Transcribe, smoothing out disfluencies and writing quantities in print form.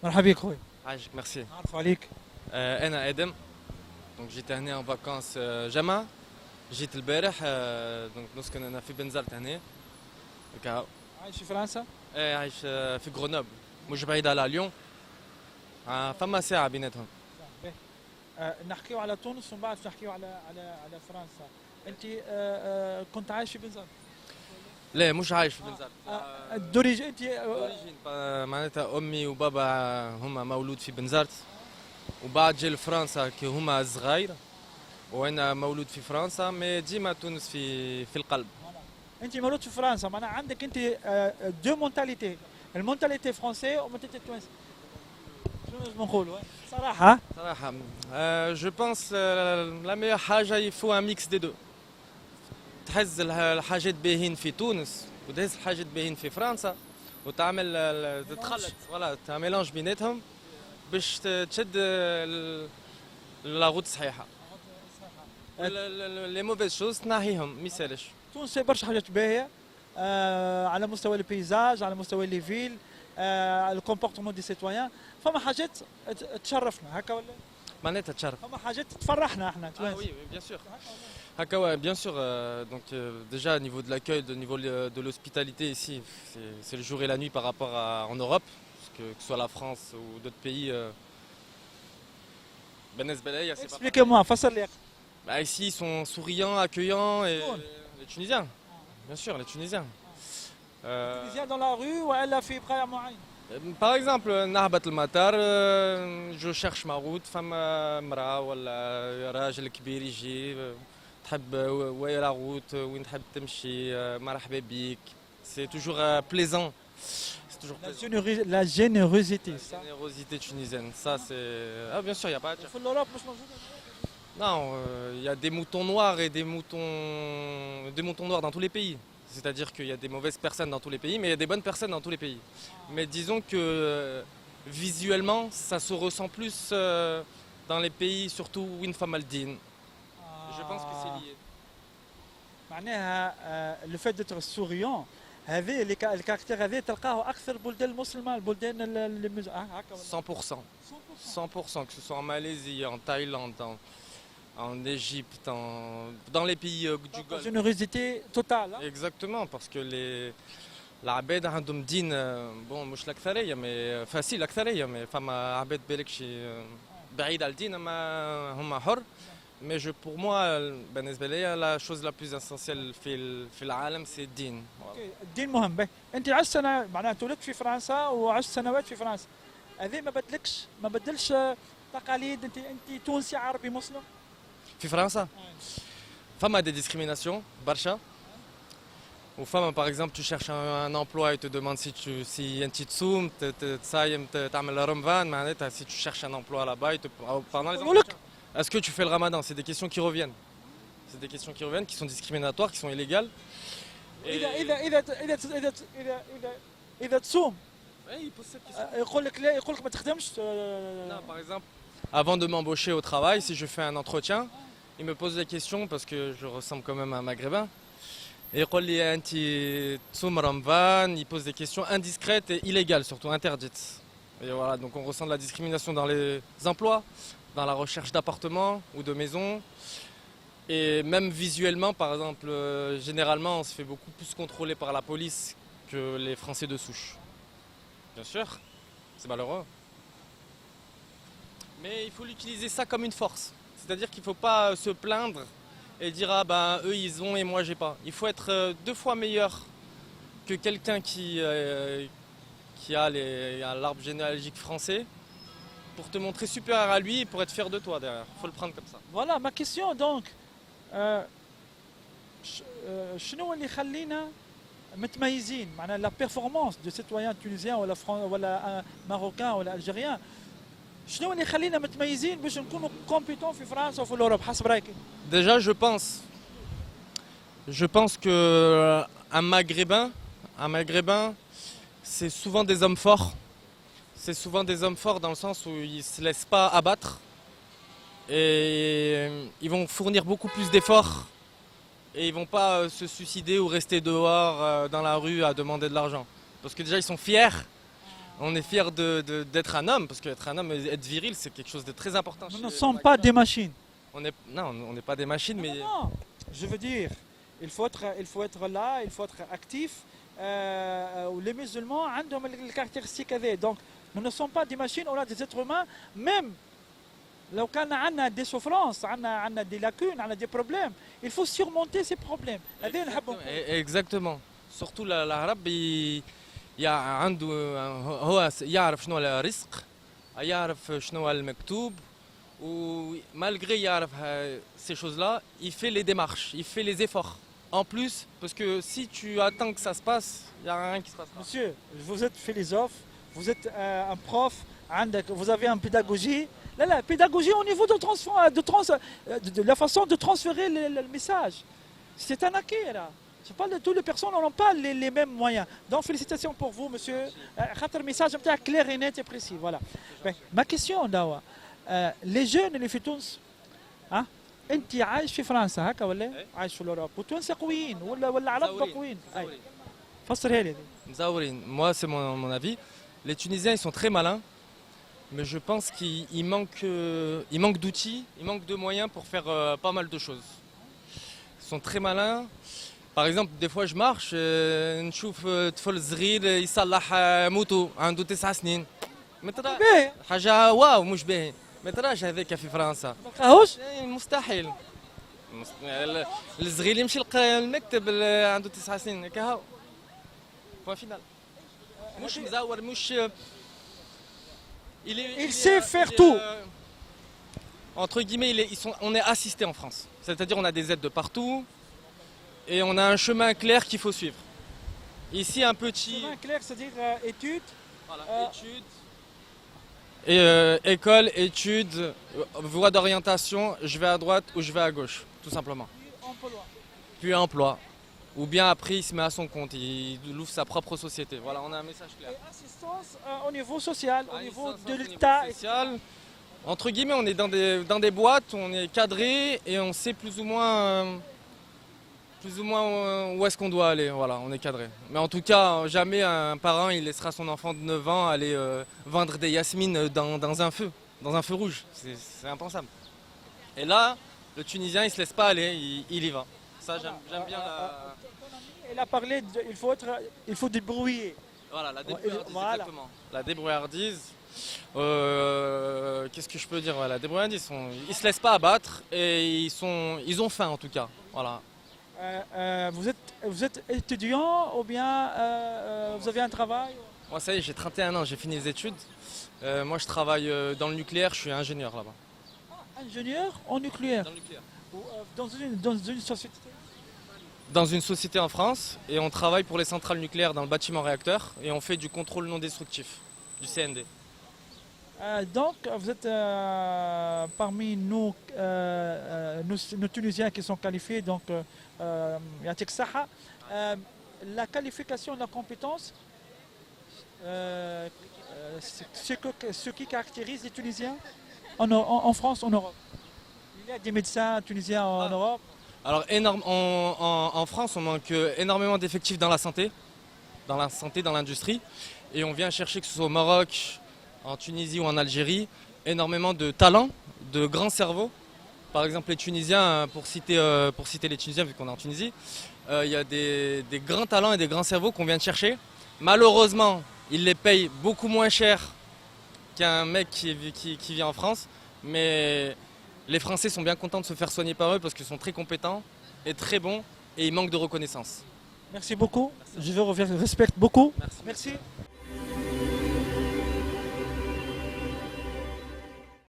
مرحبا بك خويا. عايشك ميرسي. نعرفوا عليك. انا ادم. دونك جيت هنا ان فاكونس جامعه. جيت البارح دونك نسكن انا في بنزرت هنا. هكا. عايش في فرنسا؟ عايش في غرونوبل، مش بعيد على ليون. فما ساعه بيناتهم. باهي. نحكيو على تونس ومن بعد نحكيو على فرنسا. انت كنت عايش في بنزرت؟ لا مش عايش في بنزرت. الدوريج انت أوريجين، معناتها امي وبابا هما مولود في بنزرت، وبعد جي لفرنسا كي هما صغير، وانا مولود في فرنسا مي ديما تونس في القلب. انت مولود في فرنسا، معناها عندك انت دو مونتاليتي، المونتاليتي فرونسي ومونتاليتي تونسي. شنو لازم نقولوا صراحه؟ صراحه جو بونس لا ميور حاجه يفو ان ميكس دي دو. تحز الحاجات باهين في تونس وتهز الحاجات باهين في فرنسا، وتعمل تتخلط فوالا ميلانج بيناتهم باش تشد لاغوت صحيحه. لي موفيز شوز تنحيهم ما يسالش. تونس برشا حاجات باهيه على مستوى البيزاج، على مستوى لي فيل، الكومبورتمون دي سيتويان. فما حاجات تشرفنا هكا ولا؟ معناتها تشرف. فما حاجات تفرحنا احنا توانسه. Oui, bien sûr. Haka, bien sûr. Donc déjà au niveau de l'accueil, au niveau de l'hospitalité ici, c'est le jour et la nuit par rapport à en Europe, parce que ce soit la France ou d'autres pays. بالنسبة ليا c'est pas pareil. Expliquez-moi, فسر لي. Bah, ici ils sont souriants, accueillants et Cool. les Tunisiens. Bien sûr, les Tunisiens. Tunisiens dans la rue ولا في قاع معين؟ Par exemple, نهبط المطار جو شيرش ما روت، فما مرأة ولا راجل كبير يجي تحب وين لا روت، وين تحب تمشي، مرحبا بيك. C'est toujours plaisant. C'est toujours plaisant. La générosité. La générosité tunisienne, ça c'est... Ah bien sûr, il n'y a pas à dire. في الأوروب مش موجودة. Non, il y a des moutons noirs et des moutons noirs dans tous les pays. C'est-à-dire qu'il y a des mauvaises personnes dans tous les pays, mais il y a des bonnes personnes dans tous les pays. Mais disons que visuellement, ça se ressent plus dans les pays, surtout Winfam al-Din. Je pense que c'est lié. معناها le fait d'être souriant هذه الكاركتير هذه تلقاه أكثر البلدان المسلمة، البلدان اللي هكا 100%. 100%, que ce soit en Malaisie, en Thaïlande, en Égypte, dans les pays du Golfe. Générosité totale. Exactement, parce que العباد عندهم دين بون مش الأكثرية مي فاسيل الأكثرية مي فما عباد بالك شي بعيد على الدين ما هم حر. Mais pour moi, بالنسبة ليا la chose la plus essentielle في العالم c'est الدين. الدين مهم به. أنت 10 سنة معناها تولدت في فرنسا و10 سنوات في فرنسا. هذه ما بدلش تقاليد، أنت تونسي عربي مسلم؟ في فرنسا فما des discriminations برشا. Ou femme, par exemple, tu cherches un emploi et te demande si un petit tsoum, si tu cherches un emploi là-bas, pendant les entretiens. Est-ce que tu fais le ramadan? C'est des questions qui reviennent. C'est des questions qui reviennent, qui sont discriminatoires, qui sont illégales. إذا تصوم il pose cette question. يقول لك لا، يقول لك ما تخدمش. Non, par exemple, avant de m'embaucher au travail, si je fais un entretien, il me pose des questions parce que je ressemble quand même à un maghrébin. Et il pose des questions indiscrètes et illégales, surtout interdites. Et voilà, donc on ressent de la discrimination dans les emplois, dans la recherche d'appartements ou de maisons. Et même visuellement, par exemple, généralement, on se fait beaucoup plus contrôler par la police que les Français de souche. Bien sûr, c'est malheureux. Mais il faut l'utiliser ça comme une force. C'est-à-dire qu'il ne faut pas se plaindre et dire ah ben eux ils ont et moi j'ai pas. Il faut être 2 fois meilleur que quelqu'un qui a l'arbre généalogique français pour te montrer supérieur à lui et pour être fier de toi derrière. Il faut le prendre comme ça. Voilà ma question donc. شنو اللي يخلينا متميزين؟ معناها la performance de citoyens tunisiens ولا marocains ولا algériens. شنو اللي يخلينا متميزين باش نكونوا كومبيتون في فرنسا وفي اوروب حسب رايك؟ Déjà je pense que un maghrébin c'est souvent des hommes forts. C'est souvent des hommes forts dans le sens où ils ne se laissent pas abattre et ils vont fournir beaucoup plus d'efforts et ils ne vont pas se suicider ou rester dehors dans la rue à demander de l'argent. Parce que déjà ils sont fiers On est fiers d'être un homme, parce qu'être un homme et être viril, c'est quelque chose de très important. Nous chez ne les sommes pas des Maghrébins. machines. Non, on n'est pas des machines, mais Non, je veux dire, il faut être là, il faut être actif. Les musulmans ont les caractéristiques هذه. Donc, nous ne sommes pas des machines, on a des êtres humains. Même لو كان عندنا des souffrances, عندنا des lacunes, عندنا des problèmes, il faut surmonter ces problèmes. هذه نحبهم. exactement. Surtout l'arabe, عنده هو يعرف شنو الرزق، يعرف شنو المكتوب، ومالgré يعرف ces choses-là, il fait les démarches, il fait les efforts. En plus, parce que si tu attends que ça se passe, il n'y a rien qui se passera. Monsieur, vous êtes philosophe, vous êtes un prof, vous avez une pédagogie. Là, la pédagogie au niveau de la façon de transférer le message. C'est un acquis là. Je parle de toutes les personnes n'ont pas les mêmes moyens. Donc félicitations pour vous, monsieur. Un message clair et net et précis. Voilà. Ben, ma question, Dawa, les jeunes اللي في تونس ها انت عايش في فرنسا هكا ولا عايش في اوروبا وتونسي قويين ولا عرب قويين فسرها لي. Mzaourin, moi c'est mon avis. Les Tunisiens ils sont très malins, mais je pense qu'il manque d'outils, il manque de moyens pour faire pas mal de choses. Ils sont très malins. Par exemple, des fois je marche, نشوف طفل صغير يصلح موتو عنده 9 سنين. ما ترى حاجة واو مش باهي. ما تراش هذاك في فرنسا. ما تلقاهوش؟ مستحيل. الصغير يمشي المكتب عنده 9 سنين هكا هاو. بوان فينال. مش مزور مش Il sait faire tout. Entre guillemets, on est assisté en France. C'est-à-dire on a des aides de partout et on a un chemin clair qu'il faut suivre. Ici, un petit... Chemin clair, c'est-à-dire études. Voilà, études. Et école, études, voie d'orientation, je vais à droite ou je vais à gauche, tout simplement. Puis emploi. Ou bien après, il se met à son compte, il ouvre sa propre société. Voilà, on a un message clair. Et assistance au niveau social, au niveau de Au l'État. niveau social. Entre guillemets, on est dans des boîtes, on est cadré et on sait plus ou moins où est-ce qu'on doit aller. Voilà, on est cadré. Mais en tout cas, jamais un parent il laissera son enfant de 9 ans aller vendre des yasmines dans un feu rouge. C'est impensable. Et là, le Tunisien, il se laisse pas aller, il y va. Ça, j'aime bien la... Il a parlé, il faut débrouiller. Voilà, la débrouillardise, Voilà. exactement. La débrouillardise. Qu'est-ce que je peux dire? La débrouillardise, ils se laissent pas abattre et ils ont faim en tout cas. Voilà. Vous êtes étudiant ou bien vous avez un travail? Moi, ça y est, j'ai 31 ans, j'ai fini les études. Moi, je travaille dans le nucléaire, je suis ingénieur là-bas. Ingénieur en nucléaire? Dans le nucléaire. Dans une société? Dans une société en France et on travaille pour les centrales nucléaires dans le bâtiment réacteur et on fait du contrôle non destructif, du CND. Donc, vous êtes parmi nous, nos Tunisiens qui sont qualifiés, donc, Yatik Saha. La qualification, la compétence, ce qui caractérise les Tunisiens en France, en Europe. Il y a des médecins tunisiens en Europe. Alors, en France, on manque énormément d'effectifs dans la santé, dans l'industrie. Et on vient chercher, que ce soit au Maroc, en Tunisie ou en Algérie, énormément de talents, de grands cerveaux. Par exemple, les Tunisiens, pour citer les Tunisiens, vu qu'on est en Tunisie, il y a des grands talents et des grands cerveaux qu'on vient de chercher. Malheureusement, ils les payent beaucoup moins cher qu'un mec qui vit en France. Mais les Français sont bien contents de se faire soigner par eux parce qu'ils sont très compétents et très bons et ils manquent de reconnaissance. Merci beaucoup. Je vous respecte beaucoup. Merci.